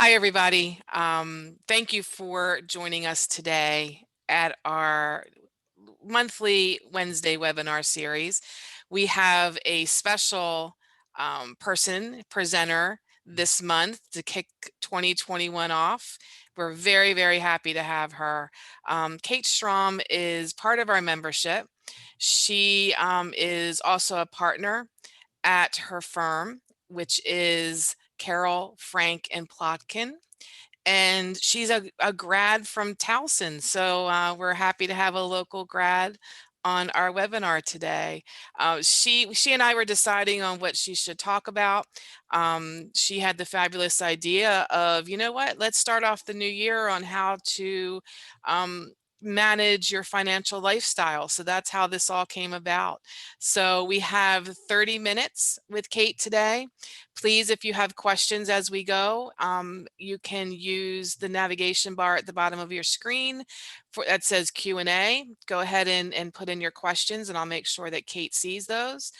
Hi, everybody. Thank you for joining us today at our monthly Wednesday webinar series. We have a special presenter this month to kick 2021 off. We're very, very happy to have her. Kate Strom is part of our membership. She is also a partner at her firm, which is Carol, Frank, and Plotkin. And she's a grad from Towson. So we're happy to have a local grad on our webinar today. She and I were deciding on what she should talk about. She had the fabulous idea of, you know what, let's start off the new year on how to manage your financial lifestyle. So that's how this all came about. So we have 30 minutes with Kate today. Please, if you have questions as we go, you can use the navigation bar at the bottom of your screen that says Q&A. Go ahead and put in your questions, and I'll make sure that Kate sees those.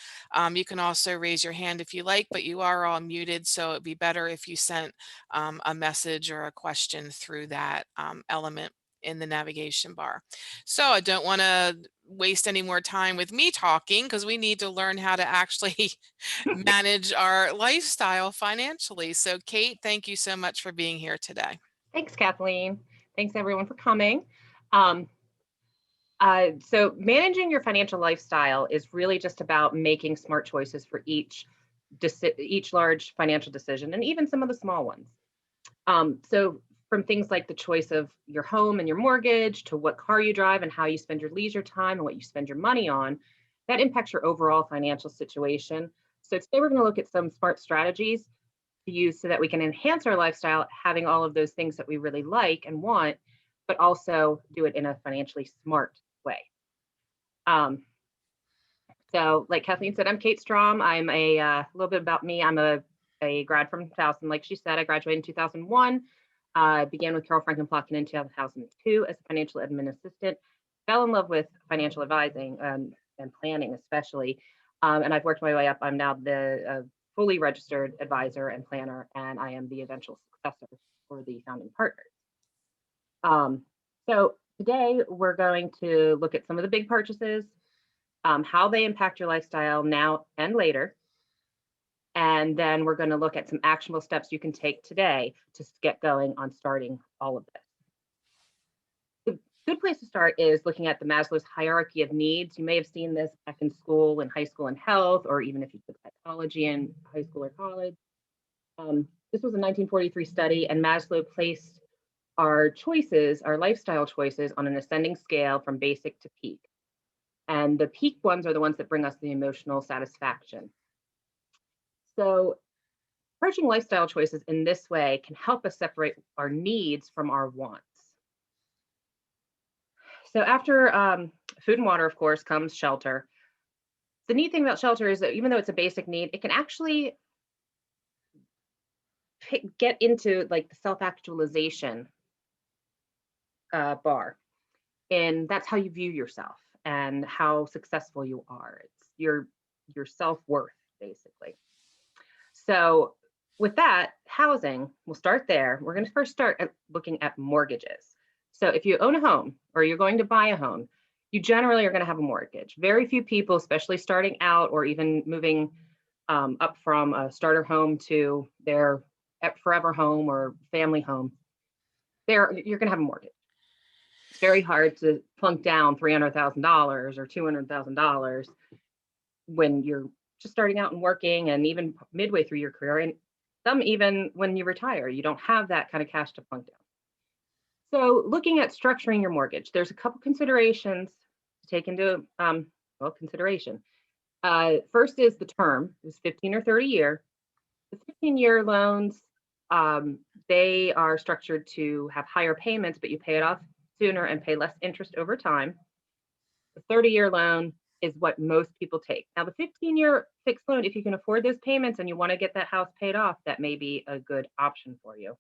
You can also raise your hand if you like, but you are all muted, so it'd be better if you sent a message or a question through that element in the navigation bar. So I don't want to waste any more time with me talking because we need to learn how to actually manage our lifestyle financially. So Kate, thank you so much for being here today. Thanks, Kathleen. Thanks, everyone, for coming. So managing your financial lifestyle is really just about making smart choices for each large financial decision, and even some of the small ones. So from things like the choice of your home and your mortgage, to what car you drive and how you spend your leisure time and what you spend your money on, that impacts your overall financial situation. So today we're going to look at some smart strategies to use so that we can enhance our lifestyle, having all of those things that we really like and want, but also do it in a financially smart way. So like Kathleen said, I'm Kate Strom. I'm a little bit about me. I'm a grad from Towson. Like she said, I graduated in 2001. I began with Carol Franklin Plotkin in 2002 as a financial admin assistant. Fell in love with financial advising and planning, especially. And I've worked my way up. I'm now the fully registered advisor and planner, and I am the eventual successor for the founding partners. So today we're going to look at some of the big purchases, how they impact your lifestyle now and later. And then we're going to look at some actionable steps you can take today to get going on starting all of this. The good place to start is looking at the Maslow's Hierarchy of Needs. You may have seen this back in school, in high school in health, or even if you took psychology in high school or college. This was a 1943 study, and Maslow placed our choices, our lifestyle choices, on an ascending scale from basic to peak. And the peak ones are the ones that bring us the emotional satisfaction. So approaching lifestyle choices in this way can help us separate our needs from our wants. So after food and water, of course, comes shelter. The neat thing about shelter is that even though it's a basic need, it can actually get into like the self-actualization bar. And that's how you view yourself and how successful you are. It's your self-worth, basically. So with that, housing, we'll start there. We're going to first start looking at mortgages. So if you own a home or you're going to buy a home, you generally are going to have a mortgage. Very few people, especially starting out or even moving up from a starter home to their forever home or family home, you're going to have a mortgage. It's very hard to plunk down $300,000 or $200,000 when you're just starting out and working, and even midway through your career, and some even when you retire, you don't have that kind of cash to plunk down. So looking at structuring your mortgage, there's a couple considerations to take into consideration. First is the term, is 15 or 30 year. The 15-year loans, they are structured to have higher payments, but you pay it off sooner and pay less interest over time. The 30-year loan is what most people take. Now, the 15-year fixed loan, if you can afford those payments and you want to get that house paid off, that may be a good option for you.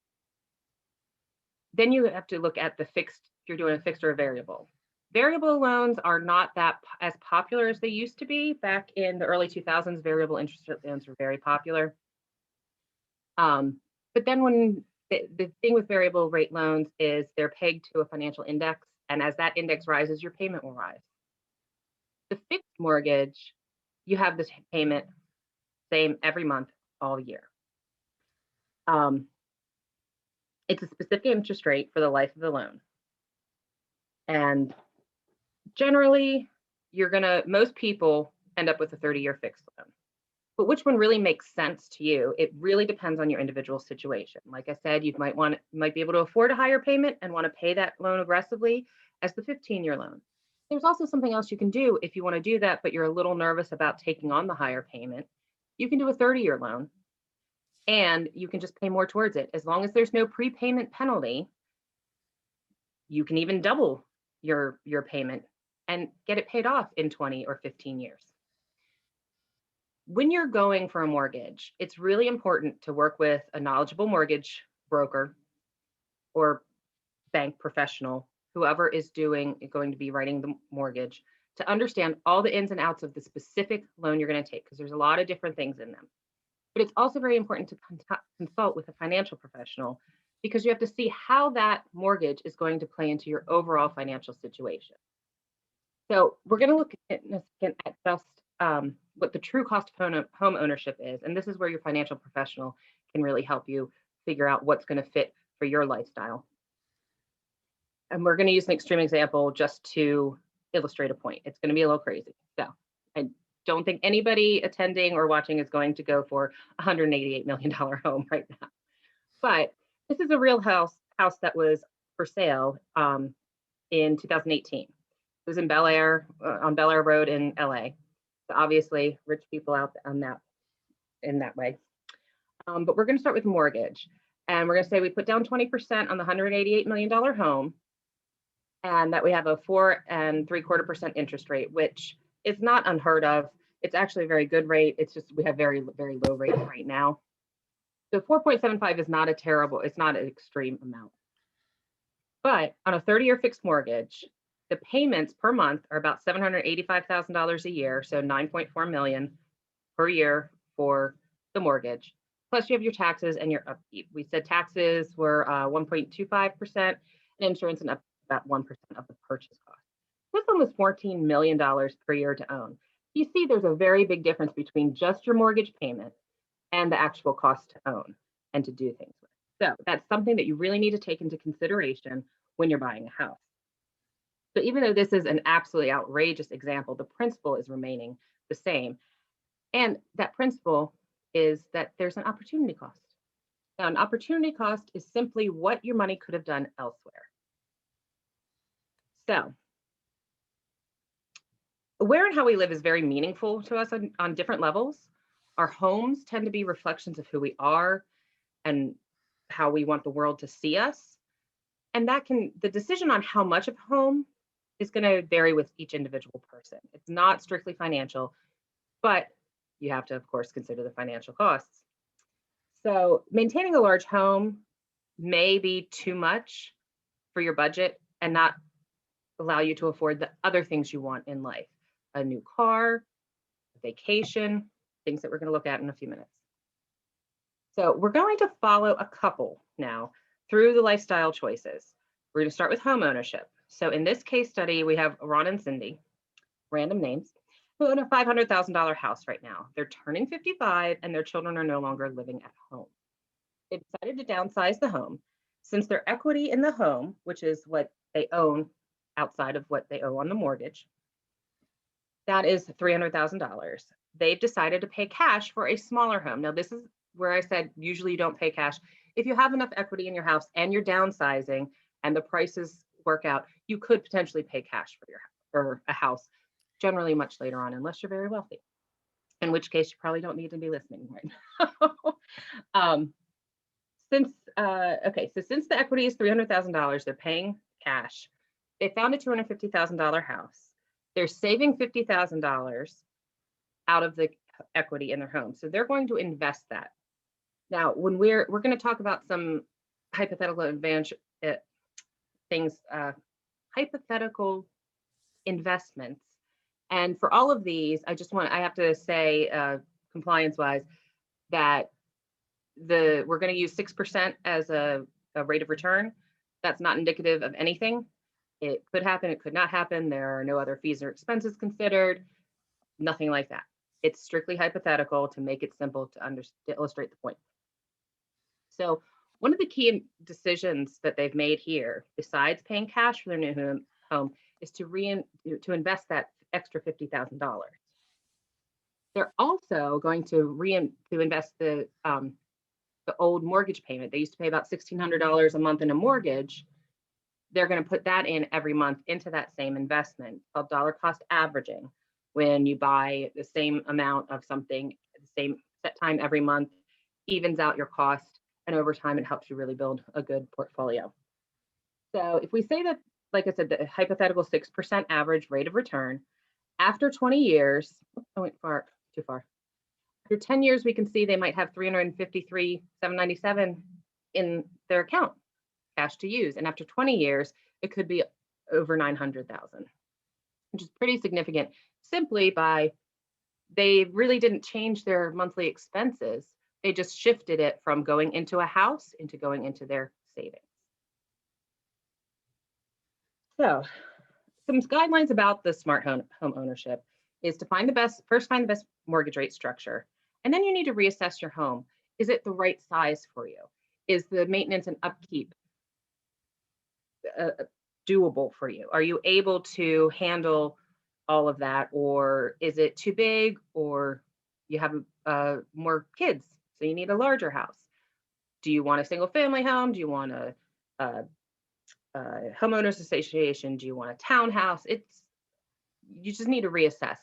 Then you have to look at the fixed, if you're doing a fixed or a variable. Variable loans are not that as popular as they used to be. Back in the early 2000s, variable interest rate loans were very popular. But then when The thing with variable rate loans is they're pegged to a financial index, and as that index rises, your payment will rise. The fixed mortgage, you have this payment same every month, all year. Um, it's a specific interest rate for the life of the loan. And generally, most people end up with a 30-year fixed loan. But which one really makes sense to you? It really depends on your individual situation. Like I said, you might be able to afford a higher payment and want to pay that loan aggressively as the 15-year loan. There's also something else you can do if you want to do that, but you're a little nervous about taking on the higher payment. You can do a 30-year loan and you can just pay more towards it. As long as there's no prepayment penalty, you can even double your payment and get it paid off in 20 or 15 years. When you're going for a mortgage, it's really important to work with a knowledgeable mortgage broker or bank professional, whoever is going to be writing the mortgage, to understand all the ins and outs of the specific loan you're going to take, because there's a lot of different things in them. But it's also very important to consult with a financial professional, because you have to see how that mortgage is going to play into your overall financial situation. So we're going to look in a second at just what the true cost of home ownership is. And this is where your financial professional can really help you figure out what's going to fit for your lifestyle. And we're going to use an extreme example just to illustrate a point. It's going to be a little crazy. So I don't think anybody attending or watching is going to go for a $188 million home right now. But this is a real house that was for sale in 2018. It was in Bel Air, on Bel Air Road in LA. So obviously, rich people out on that in that way. But we're going to start with mortgage, and we're going to say we put down 20% on the $188 million home, and that we have a 4 3/4% interest rate, which is not unheard of. It's actually a very good rate. It's just we have very, very low rates right now. So 4.75 is not it's not an extreme amount. But on a 30-year fixed mortgage, the payments per month are about $785,000 a year, so $9.4 million per year for the mortgage. Plus you have your taxes and your upkeep. We said taxes were 1.25% and insurance and about 1% of the purchase cost. This one was $14 million per year to own. You see there's a very big difference between just your mortgage payment and the actual cost to own and to do things with. So that's something that you really need to take into consideration when you're buying a house. So even though this is an absolutely outrageous example, the principle is remaining the same. And that principle is that there's an opportunity cost. Now, an opportunity cost is simply what your money could have done elsewhere. So where and how we live is very meaningful to us on different levels. Our homes tend to be reflections of who we are and how we want the world to see us. And the decision on how much of home is going to vary with each individual person. It's not strictly financial, but you have to, of course, consider the financial costs. So maintaining a large home may be too much for your budget and not allow you to afford the other things you want in life. A new car, a vacation, things that we're going to look at in a few minutes. So we're going to follow a couple now through the lifestyle choices. We're going to start with home ownership. So in this case study, we have Ron and Cindy, random names, who own a $500,000 house right now. They're turning 55 and their children are no longer living at home. They decided to downsize the home. Since their equity in the home, which is what they own outside of what they owe on the mortgage, that is $300,000. They've decided to pay cash for a smaller home. Now, this is where I said usually you don't pay cash. If you have enough equity in your house and you're downsizing and the prices work out, you could potentially pay cash for a house, generally much later on, unless you're very wealthy, in which case you probably don't need to be listening right now. Since the equity is $300,000, they're paying cash. They found a $250,000 house. They're saving $50,000 out of the equity in their home. So they're going to invest that. Now, when we're going to talk about some hypothetical hypothetical investments. And for all of these, I have to say, compliance-wise, that we're going to use 6% as a rate of return. That's not indicative of anything. It could happen, it could not happen. There are no other fees or expenses considered, nothing like that. It's strictly hypothetical to make it simple to illustrate the point. So one of the key decisions that they've made here, besides paying cash for their new home, is to invest that extra $50,000. They're also going to invest the old mortgage payment. They used to pay about $1,600 a month in a mortgage. They're going to put that in every month into that same investment, called dollar cost averaging. When you buy the same amount of something at the same set time every month, evens out your cost, and over time it helps you really build a good portfolio. So if we say that, like I said, the hypothetical 6% average rate of return, after 20 years, I went too far. After 10 years, we can see they might have $353,797 in their account, cash to use. And after 20 years, it could be over $900,000, which is pretty significant, simply by they really didn't change their monthly expenses. They just shifted it from going into a house into going into their savings. So some guidelines about the smart home ownership is to find the best mortgage rate structure. And then you need to reassess your home. Is it the right size for you? Is the maintenance and upkeep doable for you? Are you able to handle all of that? Or is it too big? Or you have more kids, so you need a larger house? Do you want a single family home? Do you want a homeowners association? Do you want a townhouse? You just need to reassess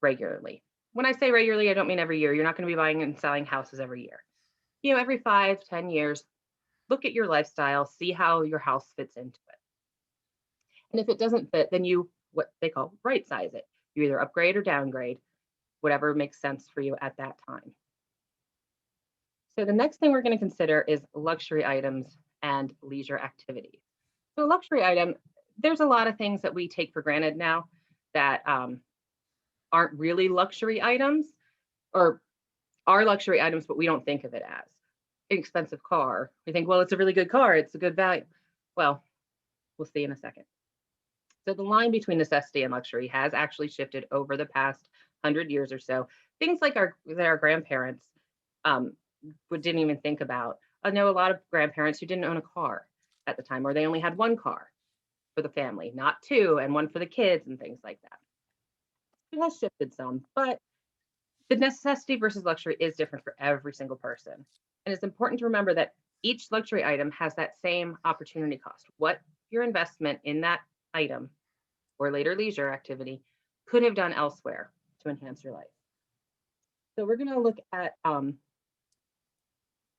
regularly. When I say regularly, I don't mean every year. You're not going to be buying and selling houses every year. Every 5, 10 years, look at your lifestyle, see how your house fits into it. And if it doesn't fit, then you, what they call, right size it. You either upgrade or downgrade, whatever makes sense for you at that time. So the next thing we're going to consider is luxury items and leisure activities. So a luxury item, there's a lot of things that we take for granted now that aren't really luxury items, or are luxury items, but we don't think of it as. An expensive car. We think, well, it's a really good car, it's a good value. Well, we'll see in a second. So the line between necessity and luxury has actually shifted over the past 100 years or so. Things like our grandparents didn't even think about. I know a lot of grandparents who didn't own a car at the time, or they only had one car for the family, not two, and one for the kids and things like that. It has shifted some, but the necessity versus luxury is different for every single person. And it's important to remember that each luxury item has that same opportunity cost. What your investment in that item or later leisure activity could have done elsewhere to enhance your life. So we're going to look at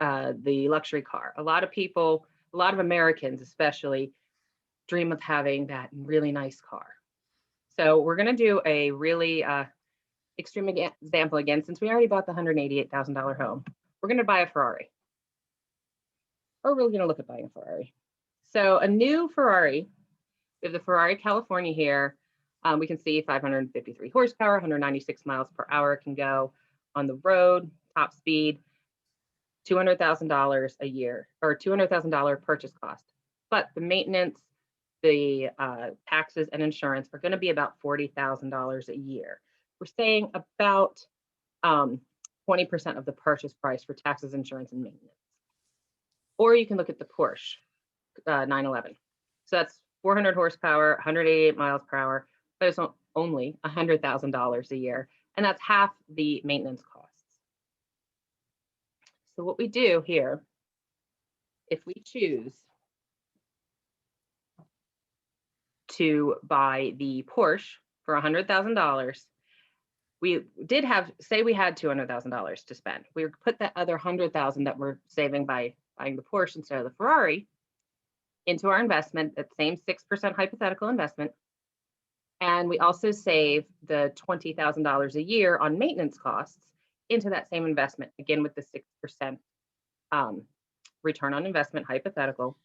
the luxury car. A lot of people, a lot of Americans especially, dream of having that really nice car. So we're going to do a really extreme example again. Since we already bought the $188,000 home, we're going to buy a Ferrari. Or we're going to look at buying a Ferrari. So a new Ferrari, we have the Ferrari California here. We can see 553 horsepower, 196 miles per hour it can go on the road, top speed, $200,000 a year, or $200,000 purchase cost. But the maintenance, the taxes and insurance are going to be about $40,000 a year. We're saying about 20% of the purchase price for taxes, insurance, and maintenance. Or you can look at the Porsche 911. So that's 400 horsepower, 188 miles per hour, but it's only $100,000 a year, and that's half the maintenance costs. So what we do here, if we choose to buy the Porsche for $100,000, we did have, say we had $200,000 to spend. We would put that other $100,000 that we're saving by buying the Porsche instead of the Ferrari into our investment, that same 6% hypothetical investment. And we also save the $20,000 a year on maintenance costs into that same investment, again with the 6% return on investment hypothetical.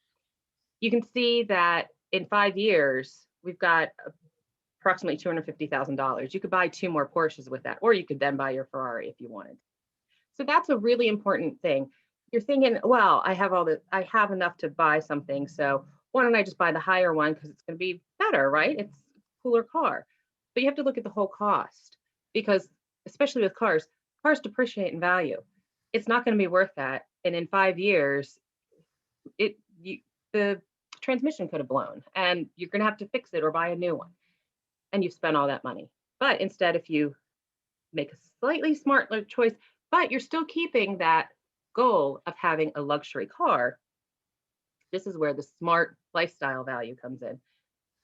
You can see that in 5 years, we've got approximately $250,000. You could buy 2 more Porsches with that, or you could then buy your Ferrari if you wanted. So that's a really important thing. You're thinking, well, I have enough to buy something. So why don't I just buy the higher one because it's going to be better, right? It's a cooler car. But you have to look at the whole cost because, especially with cars, cars depreciate in value. It's not going to be worth that. And in 5 years, it you, the transmission could have blown and you're going to have to fix it or buy a new one. And you've spent all that money. But instead, if you make a slightly smarter choice, but you're still keeping that goal of having a luxury car, this is where the smart lifestyle value comes in.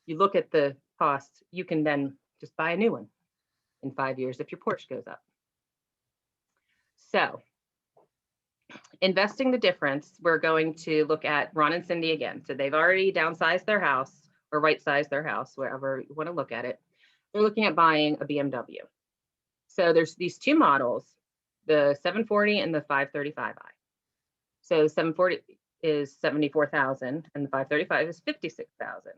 You look at the cost, you can then just buy a new one in 5 years if your Porsche goes up. So, investing the difference, we're going to look at Ron and Cindy again. So, they've already downsized their house or right sized their house, wherever you want to look at it. They're looking at buying a BMW. So there's these two models, the 740 and the 535i. So 740 is 74,000 and the 535 is 56,000.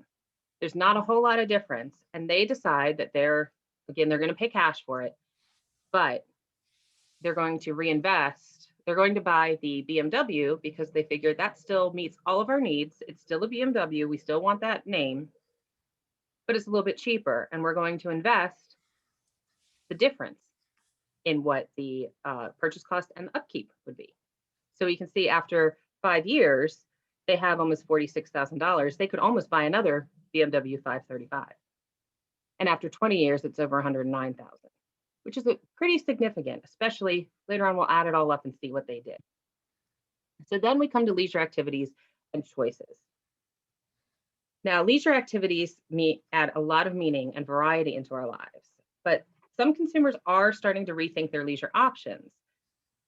There's not a whole lot of difference. And they decide that they're going to pay cash for it, but they're going to reinvest. They're going to buy the BMW because they figured that still meets all of our needs. It's still a BMW. We still want that name, but it's a little bit cheaper. And we're going to invest the difference in what the purchase cost and upkeep would be. So you can see after 5 years, they have almost $46,000. They could almost buy another BMW 535. And after 20 years, it's over 109,000, which is pretty significant, especially later on, we'll add it all up and see what they did. So then we come to leisure activities and choices. Now, leisure activities add a lot of meaning and variety into our lives, but some consumers are starting to rethink their leisure options.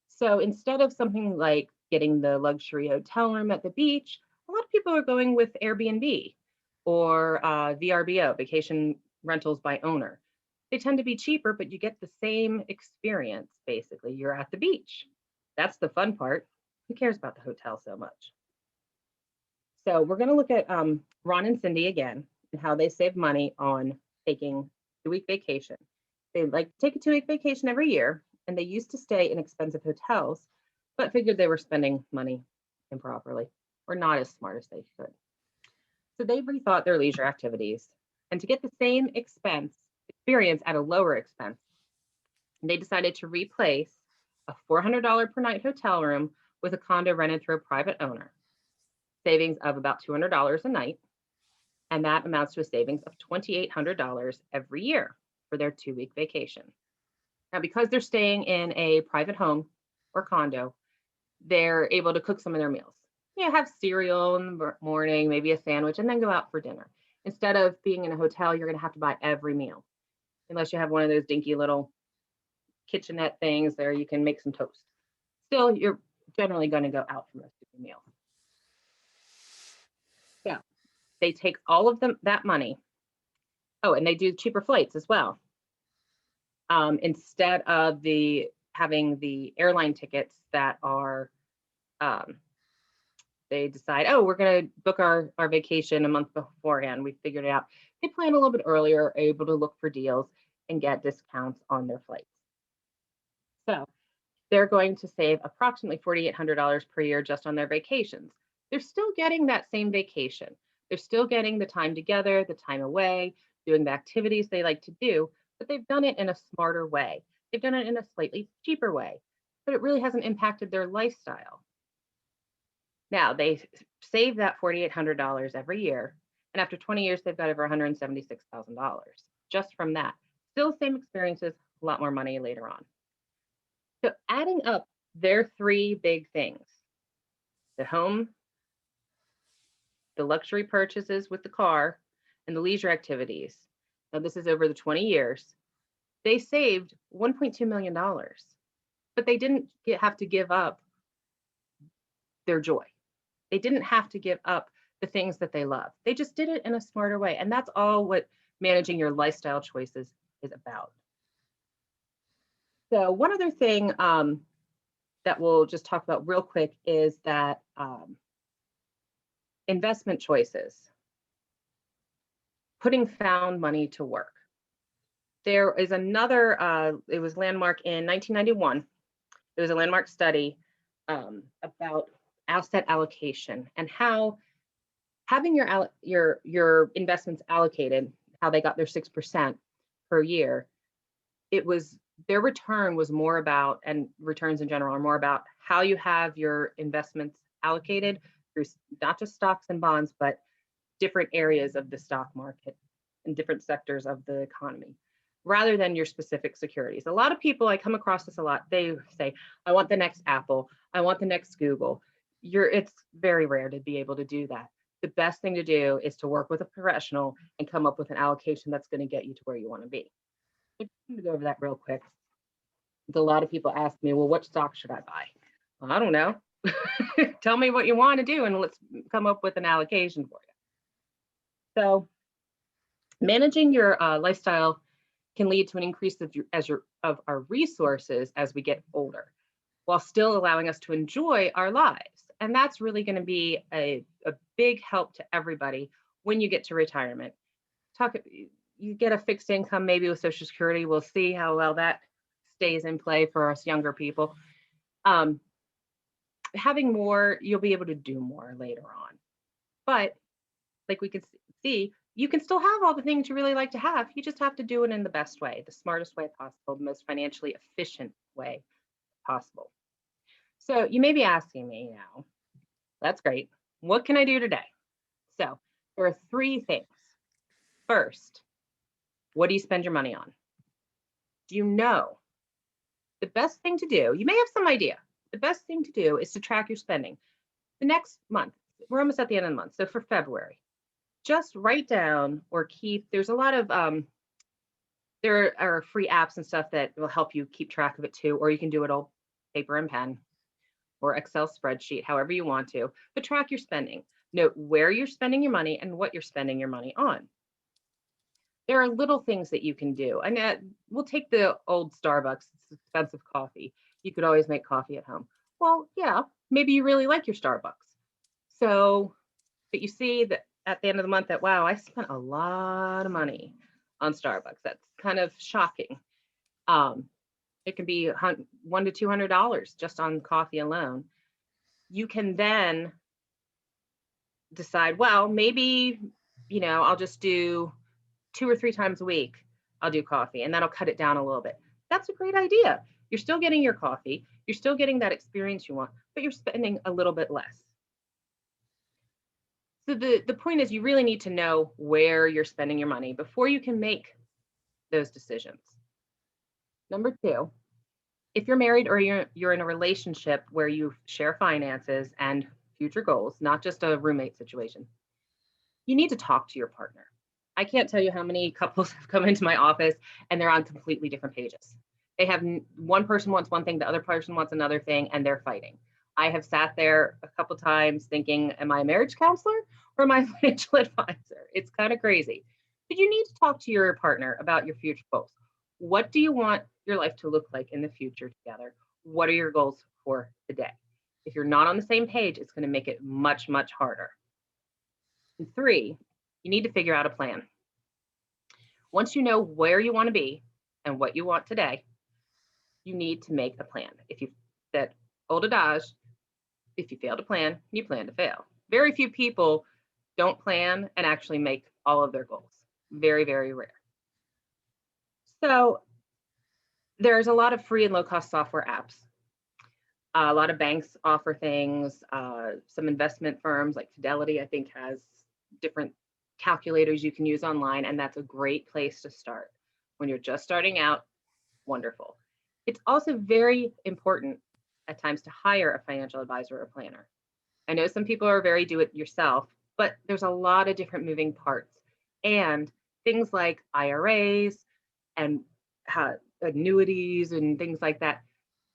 So instead of something like getting the luxury hotel room at the beach, a lot of people are going with Airbnb or VRBO, vacation rentals by owner. They tend to be cheaper, but you get the same experience, basically. You're at the beach. That's the fun part. Who cares about the hotel so much? So we're going to look at Ron and Cindy again and how they save money on taking a 2-week vacation. They like to take a 2-week vacation every year, and they used to stay in expensive hotels, but figured they were spending money improperly or not as smart as they should. So they rethought their leisure activities, and to get the same experience at a lower expense, they decided to replace a $400 per night hotel room with a condo rented through a private owner, savings of about $200 a night, and that amounts to a savings of $2,800 every year for their 2-week vacation. Now, because they're staying in a private home or condo, they're able to cook some of their meals. Have cereal in the morning, maybe a sandwich, and then go out for dinner. Instead of being in a hotel, you're going to have to buy every meal, unless you have one of those dinky little kitchenette things there you can make some toast. Still, you're generally going to go out for most of your meal. So they take all of that money. Oh, and they do cheaper flights as well. Instead of having the airline tickets that are, they decide, oh, we're going to book our vacation a month beforehand. We figured it out. They plan a little bit earlier, are able to look for deals and get discounts on their flights. So they're going to save approximately $4,800 per year just on their vacations. They're still getting that same vacation. They're still getting the time together, the time away, doing the activities they like to do, but they've done it in a smarter way. They've done it in a slightly cheaper way, but it really hasn't impacted their lifestyle. Now, they save that $4,800 every year, and after 20 years, they've got over $176,000 just from that. Still same experiences, a lot more money later on. So adding up their 3 big things, the home, the luxury purchases with the car, and the leisure activities. Now, this is over the 20 years. They saved $1.2 million, but they didn't have to give up their joy. They didn't have to give up the things that they love. They just did it in a smarter way. And that's all what managing your lifestyle choices is about. So one other thing that we'll just talk about real quick is that investment choices, putting found money to work. There is another, it was landmark in 1991. It was a landmark study about asset allocation and how having your investments allocated, how they got their 6% per year, it was their return was more about, and returns in general are more about how you have your investments allocated through not just stocks and bonds, but different areas of the stock market and different sectors of the economy, rather than your specific securities. A lot of people, I come across this a lot, they say, I want the next Apple, I want the next Google. It's very rare to be able to do that. The best thing to do is to work with a professional and come up with an allocation that's going to get you to where you want to be. I'm going to go over that real quick. A lot of people ask me, well, what stock should I buy? Well, I don't know. Tell me what you want to do and let's come up with an allocation for you. So managing your lifestyle can lead to an increase of our resources as we get older, while still allowing us to enjoy our lives. And that's really going to be a big help to everybody when you get to retirement. You get a fixed income, maybe with Social Security. We'll see how well that stays in play for us younger people. Having more, you'll be able to do more later on. But like we can see, you can still have all the things you really like to have. You just have to do it in the best way, the smartest way possible, the most financially efficient way possible. So you may be asking me now, that's great. What can I do today? So there are 3 things. First, what do you spend your money on? Do you know? The best thing to do, you may have some idea. The best thing to do is to track your spending. The next month, we're almost at the end of the month. So for February, just write down or keep, there's a lot of, there are free apps and stuff that will help you keep track of it too, or you can do it all paper and pen or Excel spreadsheet, however you want to, but track your spending. Note where you're spending your money and what you're spending your money on. There are little things that you can do. And we'll take the old Starbucks, it's expensive coffee. You could always make coffee at home. Well, yeah, maybe you really like your Starbucks. So, but you see that at the end of the month that, wow, I spent a lot of money on Starbucks. That's kind of shocking. It can be $100 to $200 just on coffee alone. You can then decide, well, maybe, I'll just do 2 or 3 times a week, I'll do coffee, and that'll cut it down a little bit. That's a great idea. You're still getting your coffee, you're still getting that experience you want, but you're spending a little bit less. So the point is you really need to know where you're spending your money before you can make those decisions. Number 2, if you're married or you're in a relationship where you share finances and future goals, not just a roommate situation, you need to talk to your partner. I can't tell you how many couples have come into my office and they're on completely different pages. They have one person wants one thing, the other person wants another thing, and they're fighting. I have sat there a couple times thinking, am I a marriage counselor or am I a financial advisor? It's kind of crazy. But you need to talk to your partner about your future goals. What do you want your life to look like in the future together? What are your goals for today? If you're not on the same page, it's going to make it much, much harder. And 3, you need to figure out a plan. Once you know where you want to be and what you want today, you need to make a plan. If you that old adage, if you fail to plan, you plan to fail. Very few people don't plan and actually make all of their goals. Very, very rare. So there's a lot of free and low-cost software apps. A lot of banks offer things. Some investment firms like Fidelity, I think, has different calculators you can use online, and that's a great place to start. When you're just starting out, wonderful. It's also very important at times to hire a financial advisor or planner. I know some people are very do-it-yourself, but there's a lot of different moving parts. And things like IRAs and annuities and things like that,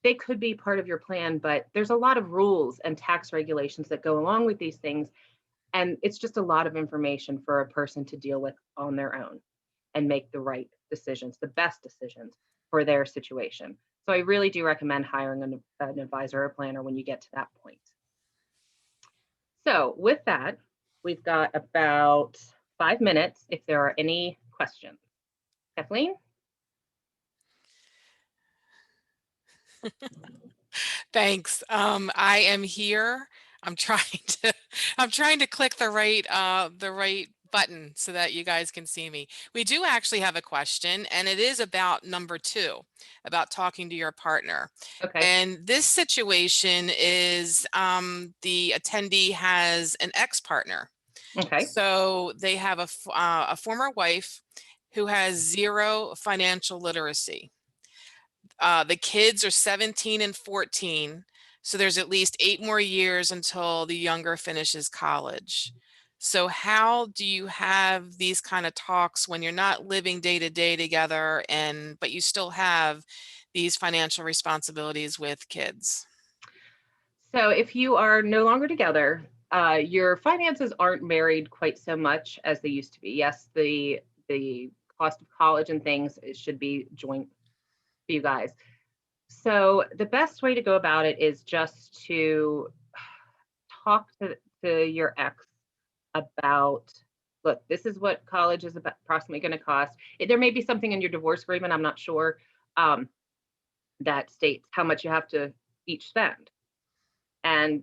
they could be part of your plan, but there's a lot of rules and tax regulations that go along with these things. And it's just a lot of information for a person to deal with on their own and make the right decisions, the best decisions for their situation. So I really do recommend hiring an advisor or planner when you get to that point. So with that, we've got about 5 minutes if there are any questions. Kathleen? Thanks. I am here. I'm trying to I'm trying to click the right button so that you guys can see me. We do actually have a question, and it is about number 2, about talking to your partner. Okay. And this situation is the attendee has an ex-partner. Okay. So they have a former wife who has zero financial literacy. The kids are 17 and 14, so there's at least 8 more years until the younger finishes college. So how do you have these kind of talks when you're not living day to day together but you still have these financial responsibilities with kids? So if you are no longer together, your finances aren't married quite so much as they used to be. Yes, the cost of college and things, it should be joint for you guys. So the best way to go about it is just to talk to your ex about, look, this is what college is about, approximately going to cost. There may be something in your divorce agreement, I'm not sure, um, that states how much you have to each spend. And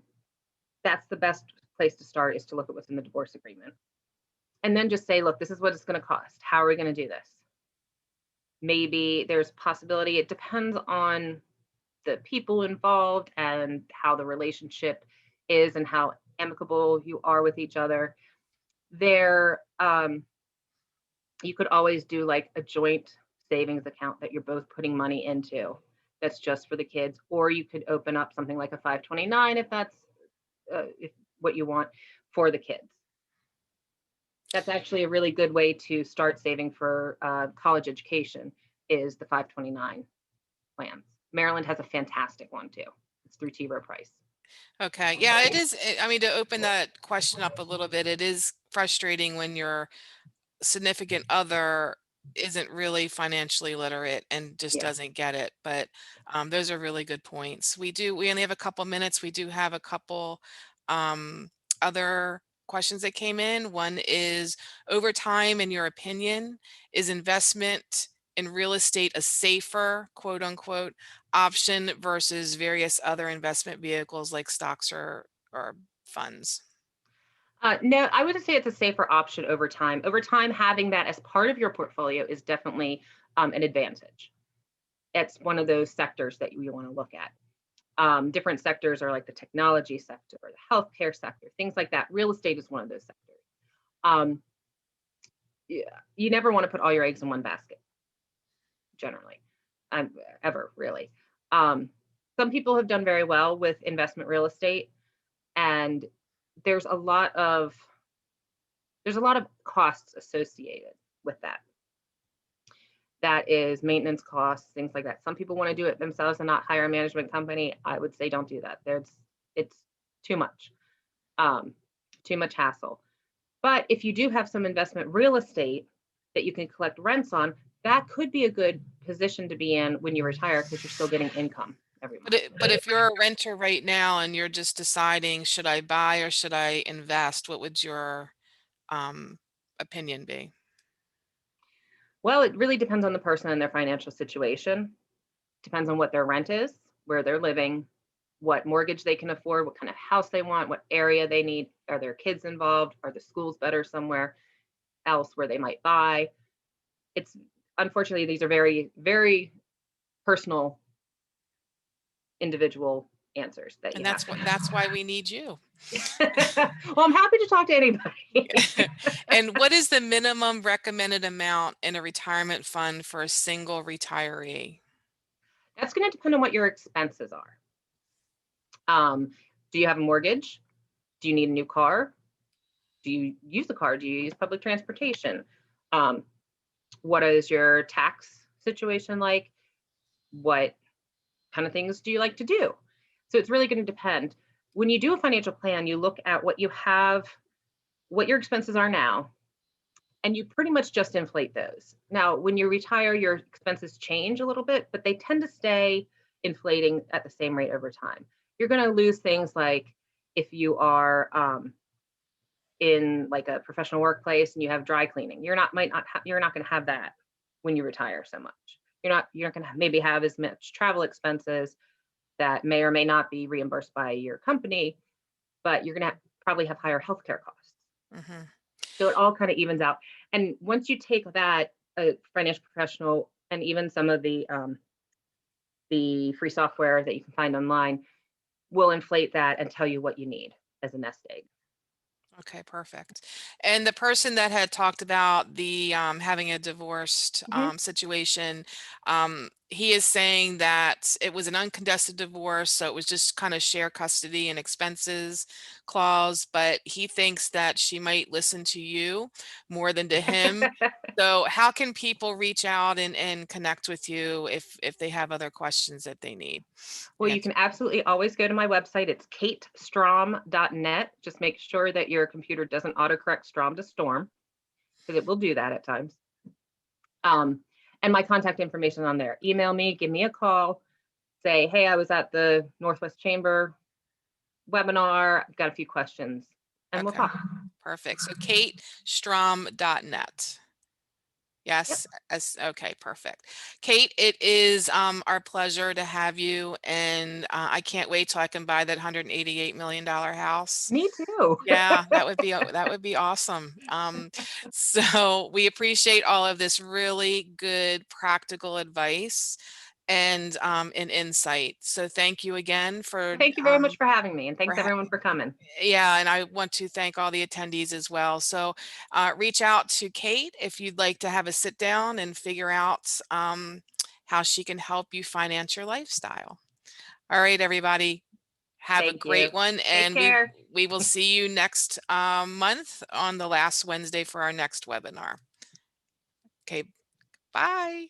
that's the best place to start, is to look at what's in the divorce agreement. And then just say, look, this is what it's going to cost. How are we going to do this? Maybe there's possibility, it depends on the people involved and how the relationship is and how amicable you are with each other. There, you could always do like a joint savings account that you're both putting money into, that's just for the kids, or you could open up something like a 529 if that's if what you want for the kids. That's actually a really good way to start saving for college education, is the 529 plans. Maryland has a fantastic one too. It's through T. Rowe Price. Okay. Yeah, it is. I mean, to open that question up a little bit, it is frustrating when your significant other isn't really financially literate and just Yeah. doesn't get it. But those are really good points. We only have a couple minutes. We do have a couple other questions that came in. One is, over time, in your opinion, is investment in real estate a safer, quote unquote, option versus various other investment vehicles like stocks or funds? No, I would say it's a safer option over time. Over time, having that as part of your portfolio is definitely an advantage. It's one of those sectors that you want to look at. Different sectors are like the technology sector or the healthcare sector, things like that. Real estate is one of those sectors. Um, yeah, you never want to put all your eggs in one basket, generally, um, ever really. Um, some people have done very well with investment real estate, and there's a lot of there's a lot of costs associated with that. That is maintenance costs, things like that. Some people want to do it themselves and not hire a management company. I would say don't do that. It's too much, um, too much hassle. But if you do have some investment real estate that you can collect rents on, that could be a good position to be in when you retire, because you're still getting income every month. But if you're a renter right now and you're just deciding, should I buy or should I invest, what would your um, opinion be? Well, it really depends on the person and their financial situation. Depends on what their rent is, where they're living, what mortgage they can afford, what kind of house they want, what area they need. Are their kids involved? Are the schools better somewhere else where they might buy? It's, unfortunately, these are very, very personal, individual answers that And you have that's why we need you. to. Well, I'm happy to talk to anybody. And what is the minimum recommended amount in a retirement fund for a single retiree? That's going to depend on what your expenses are. Um, do you have a mortgage? Do you need a new car? Do you use a car? Do you use public transportation? Um, what is your tax situation like? What kind of things do you like to do? So it's really going to depend. When you do a financial plan, you look at what you have, what your expenses are now, and you pretty much just inflate those. Now, when you retire, your expenses change a little bit, but they tend to stay inflating at the same rate over time. You're going to lose things like, if you are in like a professional workplace and you have dry cleaning, you're not going to have that when you retire so much. You're not going to maybe have as much travel expenses. that may or may not be reimbursed by your company, but you're going to probably have higher healthcare costs. Mhm. So it all kind of evens out. And once you take that, a financial professional, and even some of the free software that you can find online will inflate that and tell you what you need as a nest egg. Okay, perfect. And the person that had talked about the having a divorced Mhm. situation, he is saying that it was an uncontested divorce, so it was just kind of share custody and expenses clause, but he thinks that she might listen to you more than to him. So how can people reach out and connect with you if they have other questions that they need Well, you can answered? absolutely always go to my website. It's katestrom.net. Just make sure that your computer doesn't autocorrect Strom to Storm, because it will do that at times. Um, and my contact information on there. Email me, give me a call, say, hey, I was at the Northwest Chamber webinar. I've got a few questions, and we'll Okay, talk. perfect. So katestrom.net. Yep. Yes, okay, perfect. Kate, it is our pleasure to have you, and I can't wait till I can buy that $188 million house. Me too. Yeah, that would be awesome. So we appreciate all of this really good practical advice and insight. So thank you again Thank you very much for having me, and for thanks everyone for coming. yeah, and I want to thank all the attendees as well. So reach out to Kate if you'd like to have a sit down and figure out how she can help you finance your lifestyle. All right, everybody, have a Thank you. great one, Take and care. we will see you next month on the last Wednesday for our next webinar. Okay, bye.